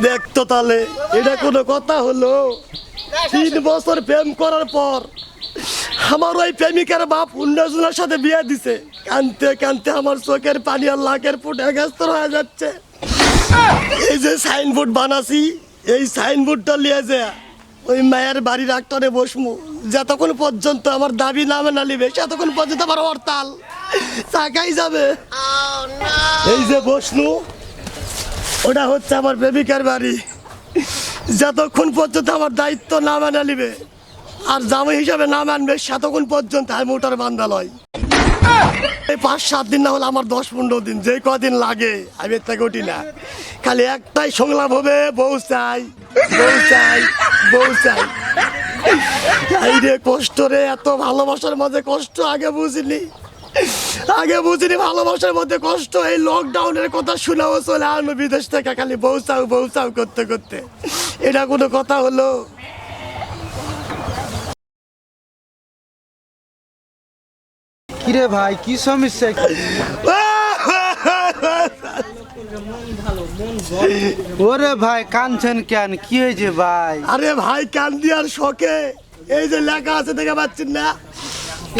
দেখতো তাহলে এটা কোনো কথা হলো? 3 বছর প্রেম করার পর আমার ওই প্রেমিকার বাপ অন্যজনের সাথে বিয়ে দিছে। কানতে কানতে আমার চোখের পানি আর লাখের ফুটে গেস্ত হয়ে যাচ্ছে। এই যে সাইনবোর্ড বানাছি, এই সাইনবোর্ডটা নিয়ে যে ওই মায়ের বাড়ির আক্তারে বসমু, যতক্ষণ পর্যন্ত আমার দাবি নামে না নিবে ততক্ষণ পর্যন্ত আমার হরতাল চাকাই যাবে। এই যে বসনু, ওটা হচ্ছে আমার প্রেমিকার বাড়ি। যতক্ষণ পর্যন্ত আমার দায়িত্ব না মেনে নিবে আর জামাই হিসাবে না মানবে ততক্ষণ পর্যন্ত আমি ওটার বান্দা লয়। এই 5-7 দিন না হলে আমার 10-15 দিন, যে কদিন লাগে আমি এর থেকে উঠি না। খালি একটাই সংলাপ হবে, বউ চাই, বউ চাই, বউ চাই। এই রে কষ্ট রে, এত ভালোবাসার মধ্যে কষ্ট আগে বুঝিনি, আগে বুঝিনি ভালোবাসার মধ্যে কষ্ট। এই লকডাউনের কথা শুনেও চলে আসলো বিদেশ থেকে, খালি বউ চাও বউ চাও করতে করতে। এটা কোনো কথা হলো? কিরে ভাই, কি সমস্যা? ওরে ভাই কানছেন কেন, কি হয়েছে ভাই? আরে ভাই কান্দি আর শোকে, এই যে লেখা আছে দেখে পাচ্ছেন না,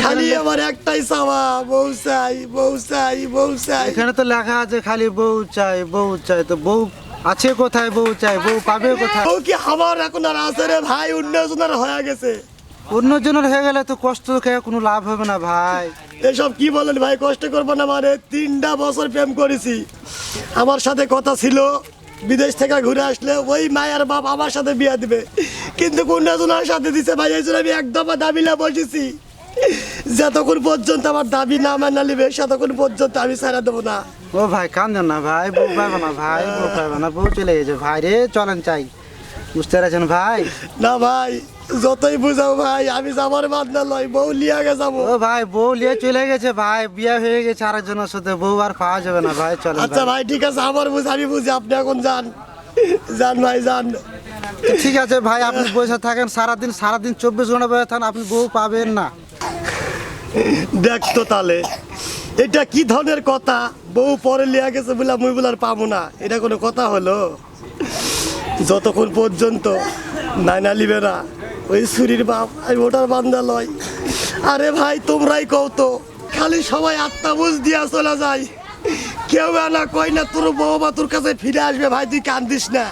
খালি আমার একটাই চাওয়া, বউ চাই, বউ চাই, বউ চাই। এখানে তো লেখা আছে খালি বউ চাই, বউ চাই। তো বউ আছে কোথায়? বউ চাই, বউ পাবে কোথায়? বউ কি আমার এখন আর আছে রে ভাই? অন্যজনের হয়ে গেছে। অন্যজনের হয়ে গেলে তো কষ্ট খেয়ে কোনো লাভ হবে না ভাই। এসব কি বলেন ভাই? কষ্ট করবো না মানে? 3টা বছর প্রেম করেছি, আমার সাথে কথা ছিল বিদেশ থেকে ঘুরে আসলে ওই মায়ের বাপ আমার সাথে বিয়ে দিবে, কিন্তু অন্যজনের সাথে দিছে ভাই। এই জন্য আমি একদম দাবি না বসেছি, যতক্ষণ পর্যন্ত আমার দাবি না মানা নিবে ততক্ষণ পর্যন্ত আমি ছাড়া দেবো না। ও ভাই কান্দেন না ভাই, বউ পাবে না ভাই, বউ পাবে না, বউ চলে গেছে ভাই রে। চলেন চাই, বুঝতে পারছেন ভাই? না ভাই, যতই বুঝাও ভাই, আমি যাবার বাদনা লয়, বউ লিয়া গে যাবো। ও ভাই বউ লিয়ে চলে গেছে ভাই, বিয়ে হয়ে গেছে আরেকজনের সাথে, বউ আর পাওয়া যাবে না ভাই। চলেন আচ্ছা ভাই ঠিক আছে, আমার বুঝ আমি বুঝি, আপনি এখন যান, যান ভাই যান। তো ঠিক আছে ভাই, আপনি বসে থাকেন সারাদিন, সারাদিন 24 ঘন্টা বসে থাকেন, আপনি বউ পাবেন না। দেখতো তাহলে এটা কি ধরনের কথা? বউ পরে লিয়া গেছে বলে মুই বলার পাবো না, এটা কোনো কথা হলো? যতক্ষণ পর্যন্ত নাইনা লিবে না ওই ছুরির বাপ আমি ওটার বান্দা লয়। আরে ভাই তোমরাই কও তো, খালি সবাই আত্মা বুঝ দিয়া চলে যায়, কেউ না কয় না তোর বউ বা তোর কাছে ফিরে আসবে। ভাই তুই কান্দিস না,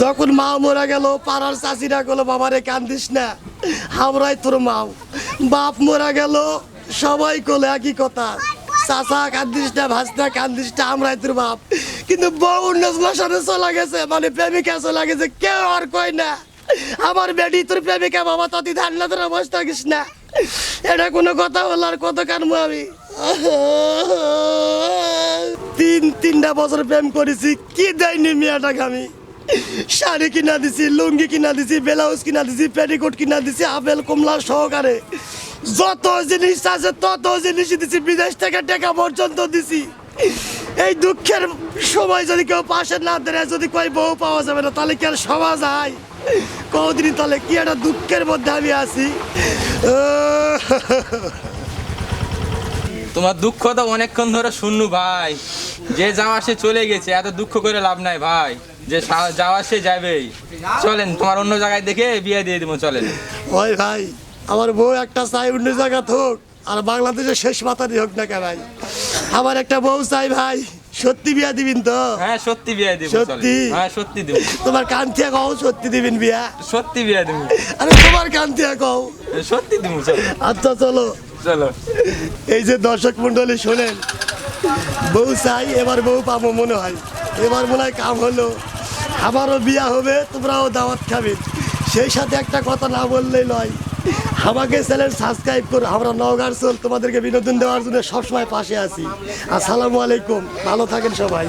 যখন মা মরা গেল পাড়ার চাষিরা গেলো বাবারে কান্দিস না, আমরাই তোর মাও। বাপ মরা গেল সবাই কলে একই কথা, চাচা কান্দিস না, ভাসনা কান্দিস না, আমরাই তোর বাপ। কিন্তু বউ অন্যজনের সাথে চলে গেছে, মানে প্রেমিকা চলে গেছে, কেউ আর কয় না আমার বেটি তোর প্রেমিকা বাবা, ততি ধান্না তোর অবস্থা থাকিস না। এটা কোনো কথা হলো? আর কত কানবো আমি? 3টা বছর প্রেম করেছি, কি দেয়নি মেয়েটাকে আমি? শাড়ি কিনা দিছি, লুঙ্গি কিনা দিছি, ব্লাউজ কিনা দিছি, পেটিকোট কিনা দিছি, আপেল কমলা সহকারে যত জিনিস আছে তত জিনিস দিছি, বিদেশ থেকে টাকা পর্যন্ত দিছি। এই দুঃখের সময় যদি কেউ পাশে না দেয়, যদি কয় বউ পাওয়া যাবে না, তাহলে কি আর সমাজ হয়? কদিন তাহলে কি একটা দুঃখের মধ্যে আমি আছি। তোমার দুঃখ তো অনেকক্ষণ ধরে শুনলু ভাই, যে যাওয়া সে চলে গেছে, এত দুঃখ করে লাভ নাই ভাই, যে যাওয়া সে যাবেই। চলেন তোমার অন্য জায়গায় দেখে বিয়ে দিয়ে দিব, চলেন। ওই ভাই আমার বউ একটা চাই অন্য জায়গা হোক, আর বাংলাদেশের শেষ মাথারই হোক না কে ভাই, আমার একটা বউ চাই ভাই। সত্যি বিয়া দিবেন তো? হ্যাঁ সত্যি বিয়ে দিব। সত্যি? হ্যাঁ সত্যি দিব। তোমার কান থেকে কও সত্যি দিবেন বিয়া? সত্যি বিয়ে দিব। আরে তোমার কান থেকে কও সত্যি দিব। চলো আচ্ছা চলো চলো। এই যে দর্শক মন্ডলী শোনেন, বউ চাই, এবার বউ পাবো মনে হয়, এবার মনে হয় কাম হলো, আমারও বিয়া হবে, তোমরাও দাওয়াত খাবে। সেই সাথে একটা কথা না বললেই নয়, আমাকে চ্যানেল সাবস্ক্রাইব করো। আমরা নওগাঁর চল তোমাদেরকে বিনোদন দেওয়ার জন্য সবসময় পাশে আছি। আসসালামু আলাইকুম, ভালো থাকেন সবাই।